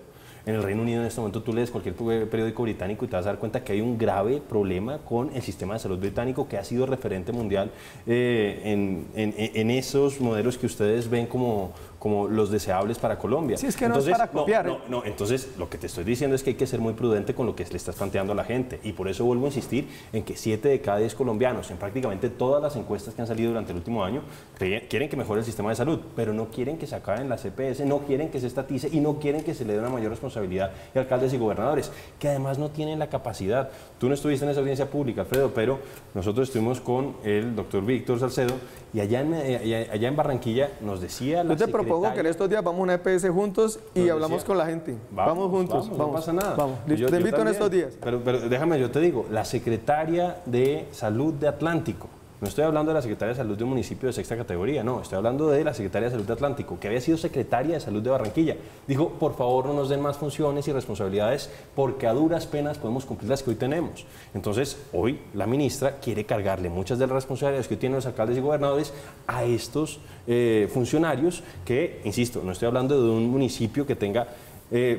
En el Reino Unido en este momento tú lees cualquier periódico británico y te vas a dar cuenta que hay un grave problema con el sistema de salud británico que ha sido referente mundial en esos modelos que ustedes ven como como los deseables para Colombia. Sí, es que entonces, no es para copiar. No, entonces lo que te estoy diciendo es que hay que ser muy prudente con lo que le estás planteando a la gente, y por eso vuelvo a insistir en que 7 de cada 10 colombianos, en prácticamente todas las encuestas que han salido durante el último año, quieren que mejore el sistema de salud, pero no quieren que se acaben las EPS, no quieren que se estatice y no quieren que se le dé una mayor responsabilidad a alcaldes y gobernadores, que además no tienen la capacidad. Tú no estuviste en esa audiencia pública, Alfredo, pero nosotros estuvimos con el doctor Víctor Salcedo, y allá en Barranquilla nos decía la Yo te propongo que en estos días vamos a una EPS juntos y hablamos con la gente. Vamos juntos. No pasa nada. Vamos. Te invito en estos días. Pero déjame, yo te digo, la secretaria de Salud de Atlántico, no estoy hablando de la secretaria de Salud de un municipio de 6ª categoría, no, estoy hablando de la secretaria de Salud de Atlántico, que había sido secretaria de Salud de Barranquilla. Dijo, por favor, no nos den más funciones y responsabilidades porque a duras penas podemos cumplir las que hoy tenemos. Entonces, hoy la ministra quiere cargarle muchas de las responsabilidades que hoy tienen los alcaldes y gobernadores a estos funcionarios que, insisto, no estoy hablando de un municipio que tenga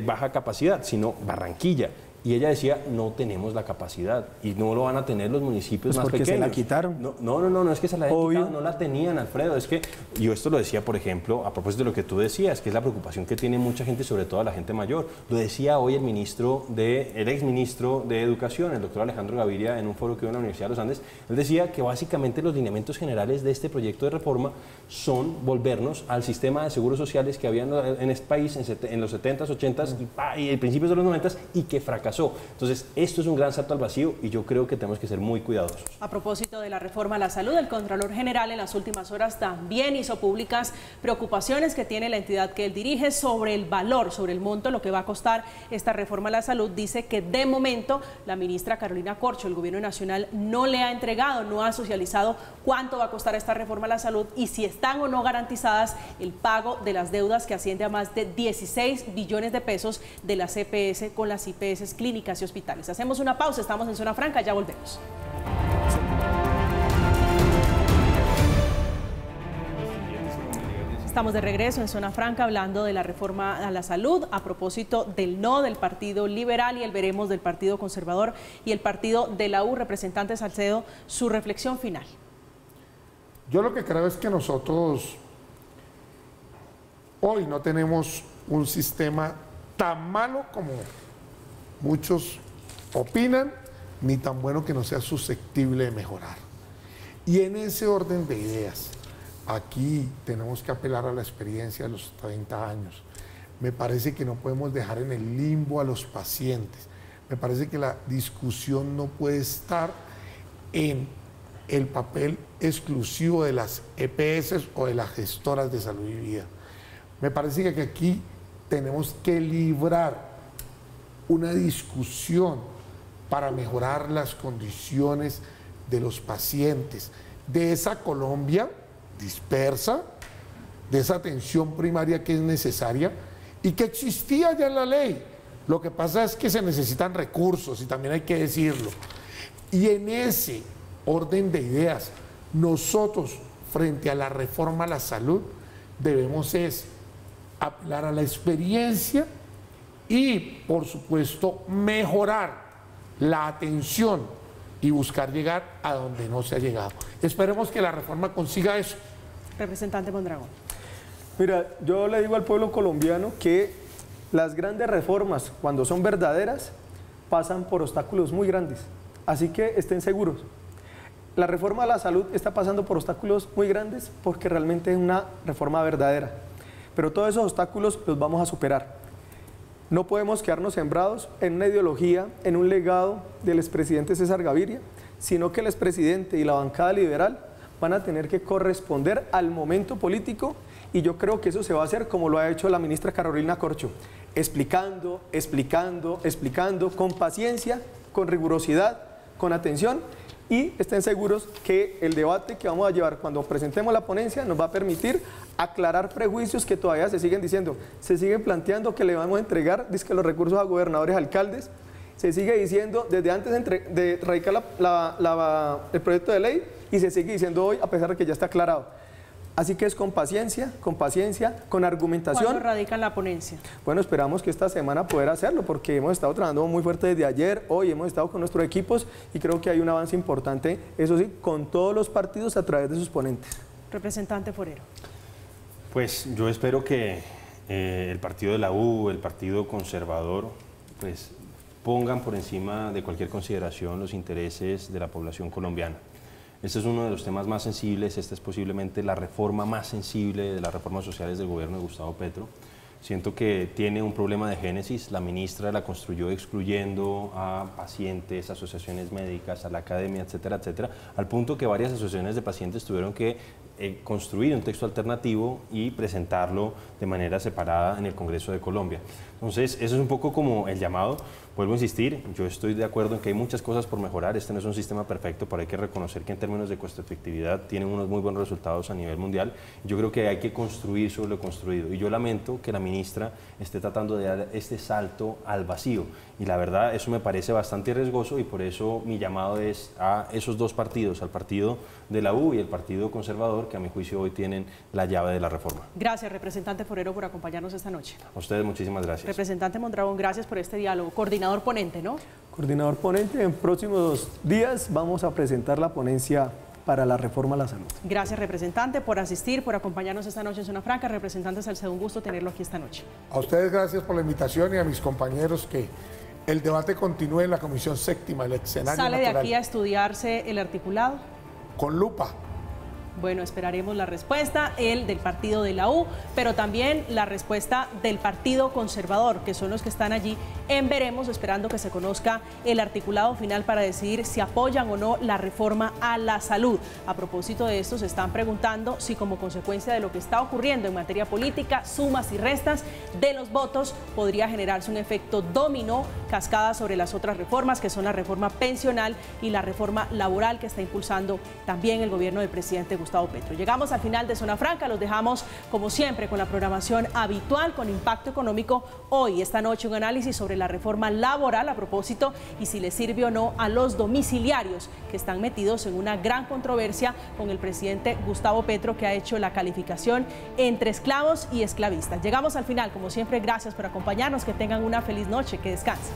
baja capacidad, sino Barranquilla. Y ella decía, no tenemos la capacidad y no lo van a tener los municipios más pequeños. Se la quitaron. No es que se la hayan quitado, no la tenían, Alfredo. Es que yo esto lo decía, por ejemplo, a propósito de lo que tú decías, que es la preocupación que tiene mucha gente, sobre todo la gente mayor. Lo decía hoy el exministro de Educación, el doctor Alejandro Gaviria, en un foro que hubo en la Universidad de los Andes. Él decía que básicamente los lineamientos generales de este proyecto de reforma son volvernos al sistema de seguros sociales que había en este país en los 70s, 80s y principios de los 90s y que fracasó. Entonces, esto es un gran salto al vacío y yo creo que tenemos que ser muy cuidadosos. A propósito de la reforma a la salud, el Contralor General en las últimas horas también hizo públicas preocupaciones que tiene la entidad que él dirige sobre el valor, sobre el monto, lo que va a costar esta reforma a la salud. Dice que de momento la ministra Carolina Corcho, el Gobierno Nacional, no le ha entregado, no ha socializado cuánto va a costar esta reforma a la salud y si están o no garantizadas el pago de las deudas que asciende a más de 16 billones de pesos de las EPS con las IPS clínicas y hospitales. Hacemos una pausa, estamos en Zona Franca, ya volvemos. Estamos de regreso en Zona Franca hablando de la reforma a la salud a propósito del no del Partido Liberal y el veremos del Partido Conservador y el Partido de la U. Representante Salcedo, su reflexión final. Yo lo que creo es que nosotros hoy no tenemos un sistema tan malo como muchos opinan, ni tan bueno que no sea susceptible de mejorar. Y en ese orden de ideas, aquí tenemos que apelar a la experiencia de los 30 años. Me parece que no podemos dejar en el limbo a los pacientes. Me parece que la discusión no puede estar en el papel exclusivo de las EPS o de las gestoras de salud y vida. Me parece que aquí tenemos que librar una discusión para mejorar las condiciones de los pacientes, de esa Colombia dispersa, de esa atención primaria que es necesaria y que existía ya en la ley. Lo que pasa es que se necesitan recursos y también hay que decirlo. Y en ese orden de ideas, nosotros frente a la reforma a la salud debemos apelar a la experiencia y, por supuesto, mejorar la atención y buscar llegar a donde no se ha llegado. Esperemos que la reforma consiga eso. Representante Mondragón. Mira, yo le digo al pueblo colombiano que las grandes reformas, cuando son verdaderas, pasan por obstáculos muy grandes. Así que estén seguros. La reforma a la salud está pasando por obstáculos muy grandes porque realmente es una reforma verdadera. Pero todos esos obstáculos los vamos a superar. No podemos quedarnos sembrados en una ideología, en un legado del expresidente César Gaviria, sino que el expresidente y la bancada liberal van a tener que corresponder al momento político y yo creo que eso se va a hacer como lo ha hecho la ministra Carolina Corcho, explicando, con paciencia, con rigurosidad, con atención y estén seguros que el debate que vamos a llevar cuando presentemos la ponencia nos va a permitir aclarar prejuicios que todavía se siguen diciendo. Se siguen planteando que le vamos a entregar los recursos a gobernadores, alcaldes. Se sigue diciendo desde antes de radicar el proyecto de ley y se sigue diciendo hoy a pesar de que ya está aclarado. Así que es con paciencia, con argumentación. ¿Cuándo radican la ponencia? Bueno, esperamos que esta semana poder hacerlo porque hemos estado trabajando muy fuerte desde ayer, hoy hemos estado con nuestros equipos y creo que hay un avance importante, eso sí, con todos los partidos a través de sus ponentes. Representante Forero. Pues yo espero que el partido de la U, el partido conservador, pues pongan por encima de cualquier consideración los intereses de la población colombiana. Este es uno de los temas más sensibles, esta es posiblemente la reforma más sensible de las reformas sociales del gobierno de Gustavo Petro. Siento que tiene un problema de génesis, la ministra la construyó excluyendo a pacientes, asociaciones médicas, a la academia, etcétera, etcétera, al punto que varias asociaciones de pacientes tuvieron que construir un texto alternativo y presentarlo de manera separada en el Congreso de Colombia. Entonces, eso es un poco como el llamado. Vuelvo a insistir, yo estoy de acuerdo en que hay muchas cosas por mejorar, este no es un sistema perfecto, pero hay que reconocer que en términos de costo-efectividad tienen unos muy buenos resultados a nivel mundial. Yo creo que hay que construir sobre lo construido y yo lamento que la ministra esté tratando de dar este salto al vacío y la verdad eso me parece bastante riesgoso y por eso mi llamado es a esos dos partidos, al partido de la U y el partido conservador, que a mi juicio hoy tienen la llave de la reforma. Gracias, representante Forero, por acompañarnos esta noche. A ustedes muchísimas gracias. Representante Mondragón, gracias por este diálogo. Coordinador ponente, ¿no? Coordinador ponente, en próximos días vamos a presentar la ponencia para la reforma a la salud. Gracias, representante, por asistir, por acompañarnos esta noche en Zona Franca. Representante Salcedo, un gusto tenerlo aquí esta noche. A ustedes gracias por la invitación y a mis compañeros que el debate continúe en la Comisión Séptima, el escenario ¿Sale natural. de aquí a estudiarse el articulado? Con lupa. Bueno, esperaremos la respuesta, el del partido de la U, pero también la respuesta del partido conservador, que son los que están allí en veremos, esperando que se conozca el articulado final para decidir si apoyan o no la reforma a la salud. A propósito de esto, se están preguntando si como consecuencia de lo que está ocurriendo en materia política, sumas y restas de los votos, podría generarse un efecto dominó, cascada sobre las otras reformas, que son la reforma pensional y la reforma laboral que está impulsando también el gobierno del presidente Gustavo Petro. Llegamos al final de Zona Franca, los dejamos como siempre con la programación habitual, con impacto económico. Hoy, esta noche, un análisis sobre la reforma laboral a propósito y si le sirve o no a los domiciliarios que están metidos en una gran controversia con el presidente Gustavo Petro, que ha hecho la calificación entre esclavos y esclavistas. Llegamos al final, como siempre, gracias por acompañarnos, que tengan una feliz noche, que descansen.